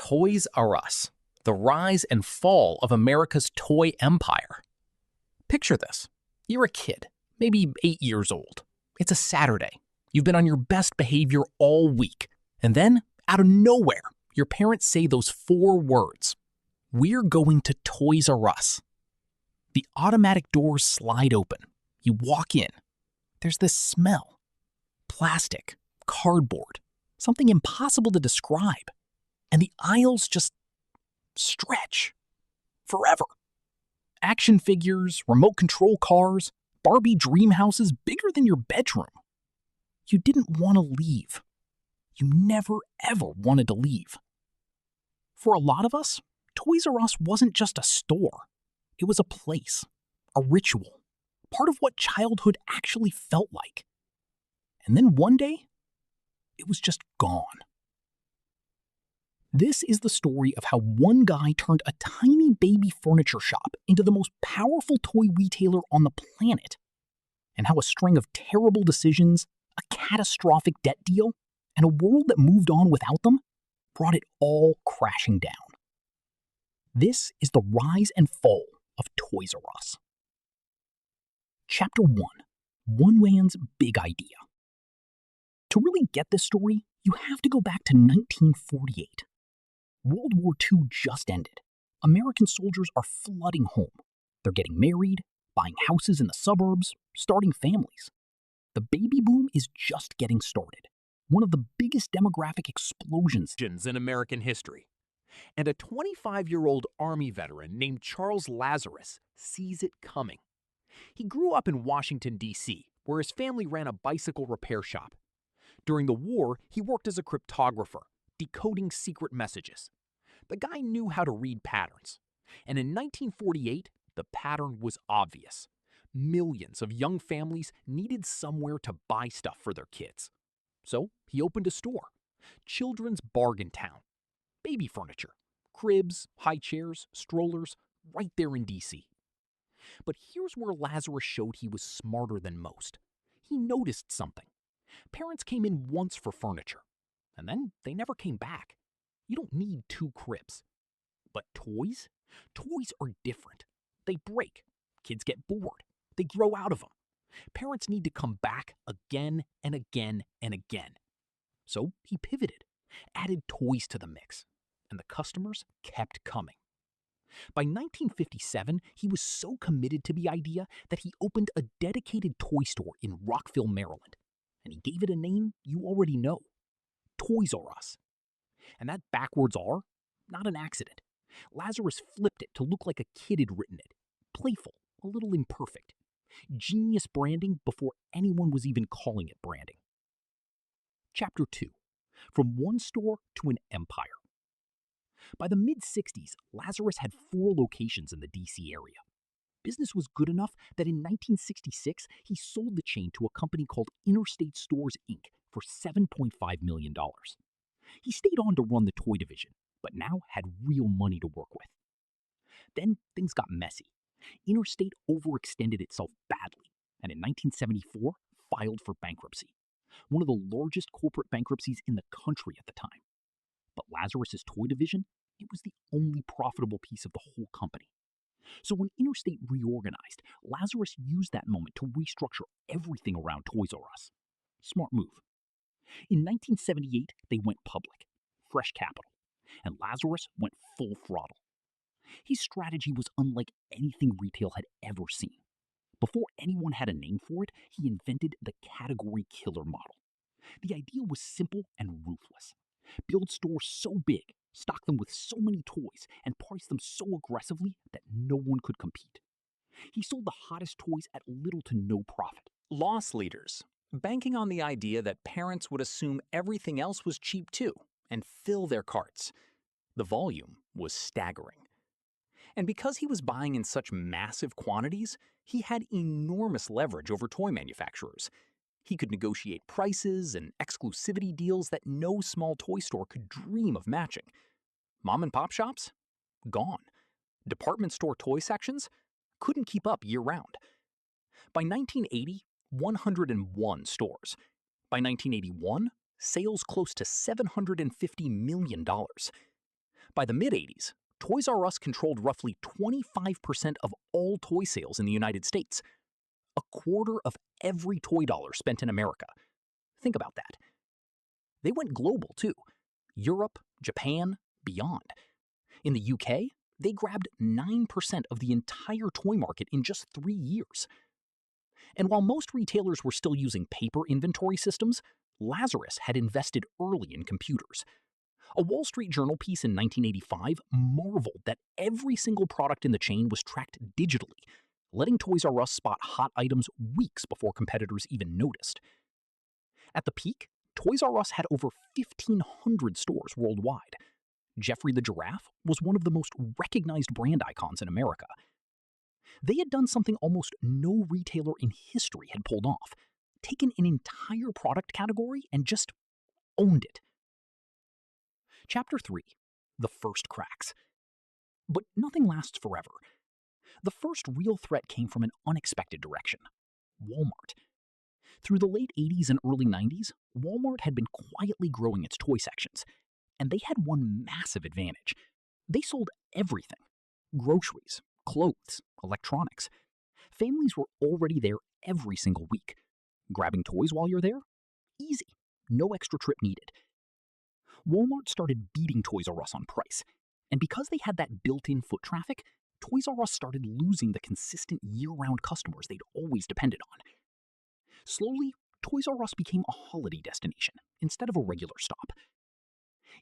Toys R Us, the rise and fall of America's toy empire. Picture this. You're a kid, maybe 8 years old. It's a Saturday. You've been on your best behavior all week. And then, out of nowhere, your parents say those 4 words. We're going to Toys R Us. The automatic doors slide open. You walk in. There's this smell. Plastic, cardboard, something impossible to describe. And the aisles just stretch forever. Action figures, remote control cars, Barbie dream houses bigger than your bedroom. You didn't want to leave. You never, ever wanted to leave. For a lot of us, Toys R Us wasn't just a store. It was a place, a ritual, part of what childhood actually felt like. And then one day, it was just gone. This is the story of how one guy turned a tiny baby furniture shop into the most powerful toy retailer on the planet, and how a string of terrible decisions, a catastrophic debt deal, and a world that moved on without them brought it all crashing down. This is the rise and fall of Toys R Us. Chapter 1. One Man's Big Idea. To really get this story, you have to go back to 1948. World War II just ended. American soldiers are flooding home. They're getting married, buying houses in the suburbs, starting families. The baby boom is just getting started. One of the biggest demographic explosions in American history. And a 25-year-old Army veteran named Charles Lazarus sees it coming. He grew up in Washington, D.C., where his family ran a bicycle repair shop. During the war, he worked as a cryptographer, decoding secret messages. The guy knew how to read patterns. And in 1948, the pattern was obvious. Millions of young families needed somewhere to buy stuff for their kids. So he opened a store, Children's Bargain Town. Baby furniture, cribs, high chairs, strollers, right there in D.C. But here's where Lazarus showed he was smarter than most. He noticed something. Parents came in once for furniture, and then they never came back. You don't need 2 cribs. But toys? Toys are different. They break. Kids get bored. They grow out of them. Parents need to come back again and again and again. So he pivoted, added toys to the mix, and the customers kept coming. By 1957, he was so committed to the idea that he opened a dedicated toy store in Rockville, Maryland. And he gave it a name you already know, Toys R Us. And that backwards R, not an accident. Lazarus flipped it to look like a kid had written it. Playful, a little imperfect. Genius branding before anyone was even calling it branding. Chapter 2. From one store to an empire. By the mid-60s, Lazarus had 4 locations in the D.C. area. Business was good enough that in 1966, he sold the chain to a company called Interstate Stores, Inc. for $7.5 million. He stayed on to run the toy division, but now had real money to work with. Then things got messy. Interstate overextended itself badly, and in 1974 filed for bankruptcy, one of the largest corporate bankruptcies in the country at the time. But Lazarus's toy division, it was the only profitable piece of the whole company. So when Interstate reorganized, Lazarus used that moment to restructure everything around Toys R Us. Smart move. In 1978, they went public, fresh capital, and Lazarus went full throttle. His strategy was unlike anything retail had ever seen. Before anyone had a name for it, he invented the category killer model. The idea was simple and ruthless. Build stores so big, stock them with so many toys, and price them so aggressively that no one could compete. He sold the hottest toys at little to no profit. Loss leaders, banking on the idea that parents would assume everything else was cheap too, and fill their carts. The volume was staggering. And because he was buying in such massive quantities, he had enormous leverage over toy manufacturers. He could negotiate prices and exclusivity deals that no small toy store could dream of matching. Mom and pop shops? Gone. Department store toy sections? Couldn't keep up year-round. By 1980, 101 stores. By 1981, sales close to $750 million. By the mid-'80s, Toys R Us controlled roughly 25% of all toy sales in the United States. A quarter of every toy dollar spent in America. Think about that. They went global, too. Europe, Japan, beyond. In the UK, they grabbed 9% of the entire toy market in just 3 years. And while most retailers were still using paper inventory systems, Lazarus had invested early in computers. A Wall Street Journal piece in 1985 marveled that every single product in the chain was tracked digitally, letting Toys R Us spot hot items weeks before competitors even noticed. At the peak, Toys R Us had over 1,500 stores worldwide. Geoffrey the Giraffe was one of the most recognized brand icons in America. They had done something almost no retailer in history had pulled off, taken an entire product category and just owned it. Chapter 3. The First Cracks. But nothing lasts forever. The first real threat came from an unexpected direction: Walmart. Through the late 80s and early 90s, Walmart had been quietly growing its toy sections, and they had one massive advantage. They sold everything: groceries, clothes, electronics. Families were already there every single week. Grabbing toys while you're there? Easy. No extra trip needed. Walmart started beating Toys R Us on price, and because they had that built-in foot traffic, Toys R Us started losing the consistent year-round customers they'd always depended on. Slowly, Toys R Us became a holiday destination instead of a regular stop.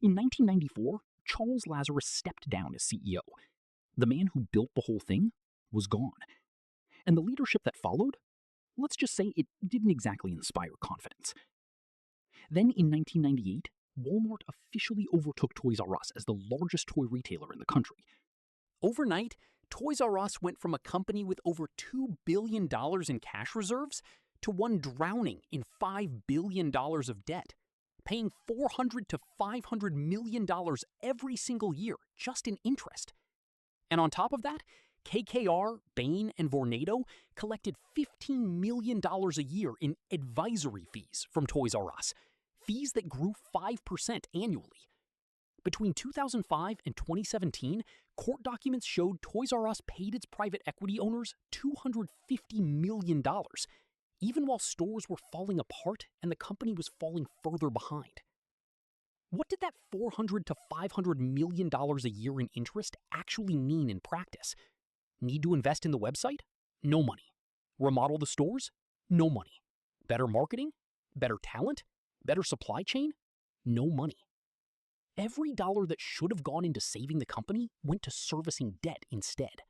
In 1994, Charles Lazarus stepped down as CEO. The man who built the whole thing was gone. And the leadership that followed, let's just say it didn't exactly inspire confidence. Then in 1998, Walmart officially overtook Toys R Us as the largest toy retailer in the country. Overnight, Toys R Us went from a company with over $2 billion in cash reserves to one drowning in $5 billion of debt, paying $400 to $500 million every single year just in interest. And on top of that, KKR, Bain, and Vornado collected $15 million a year in advisory fees from Toys R Us, fees that grew 5% annually. Between 2005 and 2017, court documents showed Toys R Us paid its private equity owners $250 million, even while stores were falling apart and the company was falling further behind. What did that $400 to $500 million a year in interest actually mean in practice? Need to invest in the website? No money. Remodel the stores? No money. Better marketing? Better talent? Better supply chain? No money. Every dollar that should have gone into saving the company went to servicing debt instead.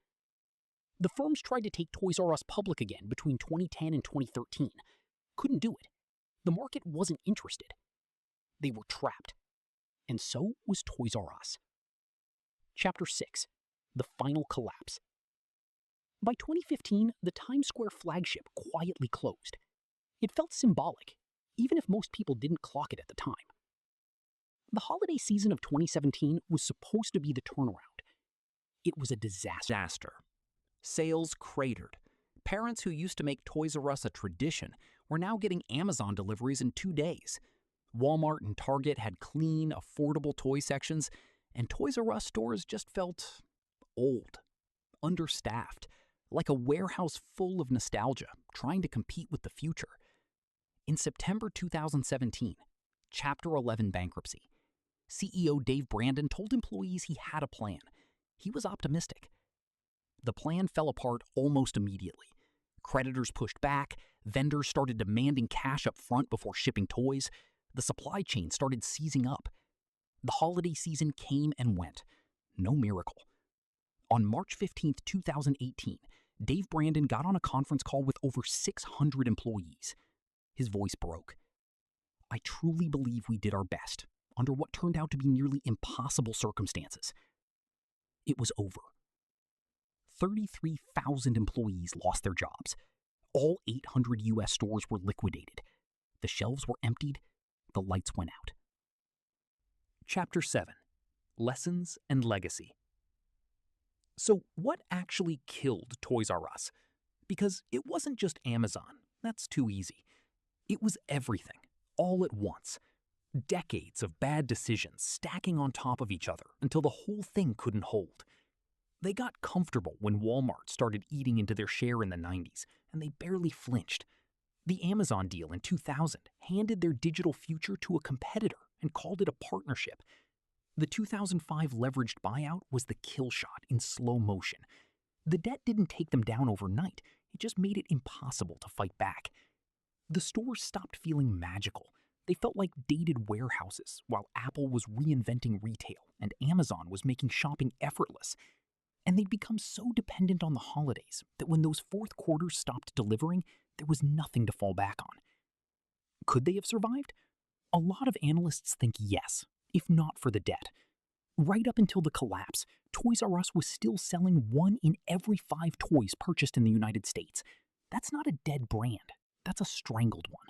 The firms tried to take Toys R Us public again between 2010 and 2013. Couldn't do it. The market wasn't interested. They were trapped. And so was Toys R Us. Chapter 6. The Final Collapse. By 2015, the Times Square flagship quietly closed. It felt symbolic, even if most people didn't clock it at the time. The holiday season of 2017 was supposed to be the turnaround. It was a disaster. Sales cratered. Parents who used to make Toys R Us a tradition were now getting Amazon deliveries in 2 days. Walmart and Target had clean, affordable toy sections, and Toys R Us stores just felt old, understaffed, like a warehouse full of nostalgia, trying to compete with the future. In September 2017, Chapter 11 bankruptcy, CEO Dave Brandon told employees he had a plan. He was optimistic. The plan fell apart almost immediately. Creditors pushed back, vendors started demanding cash up front before shipping toys, the supply chain started seizing up. The holiday season came and went. No miracle. On March 15, 2018, Dave Brandon got on a conference call with over 600 employees. His voice broke. I truly believe we did our best, under what turned out to be nearly impossible circumstances. It was over. 33,000 employees lost their jobs. All 800 U.S. stores were liquidated. The shelves were emptied. The lights went out. Chapter 7. Lessons and Legacy. So what actually killed Toys R Us? Because it wasn't just Amazon. That's too easy. It was everything, all at once. Decades of bad decisions stacking on top of each other until the whole thing couldn't hold. They got comfortable when Walmart started eating into their share in the 90s, and they barely flinched. The Amazon deal in 2000 handed their digital future to a competitor and called it a partnership. The 2005 leveraged buyout was the kill shot in slow motion. The debt didn't take them down overnight, it just made it impossible to fight back. The stores stopped feeling magical. They felt like dated warehouses, while Apple was reinventing retail and Amazon was making shopping effortless. And they'd become so dependent on the holidays that when those fourth quarters stopped delivering, there was nothing to fall back on. Could they have survived? A lot of analysts think yes, if not for the debt. Right up until the collapse, Toys R Us was still selling 1 in every 5 toys purchased in the United States. That's not a dead brand, that's a strangled one.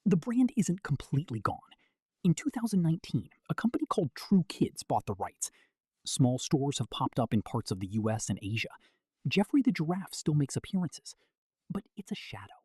The brand isn't completely gone. In 2019, a company called True Kids bought the rights. Small stores have popped up in parts of the US and Asia. Geoffrey the Giraffe still makes appearances, but it's a shadow.